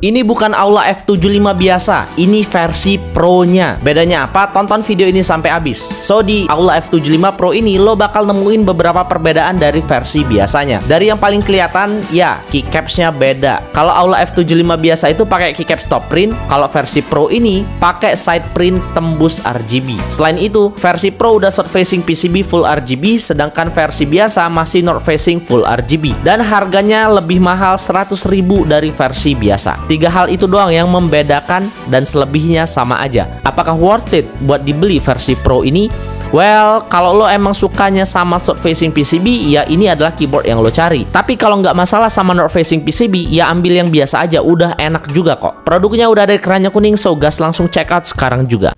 Ini bukan Aula F75 biasa, ini versi Pro-nya. Bedanya apa? Tonton video ini sampai habis. So, di Aula F75 Pro ini lo bakal nemuin beberapa perbedaan dari versi biasanya. Dari yang paling kelihatan, ya, keycaps-nya beda. Kalau Aula F75 biasa itu pakai keycaps top print, kalau versi Pro ini pakai side print tembus RGB. Selain itu, versi Pro udah south facing PCB full RGB, sedangkan versi biasa masih north facing full RGB. Dan harganya lebih mahal 100.000 dari versi biasa. 3 hal itu doang yang membedakan dan selebihnya sama aja. Apakah worth it buat dibeli versi Pro ini? Well, kalau lo emang sukanya sama south facing PCB, ya ini adalah keyboard yang lo cari. Tapi kalau nggak masalah sama north facing PCB, ya ambil yang biasa aja, udah enak juga kok. Produknya udah ada di kerannya kuning, so gas langsung check out sekarang juga.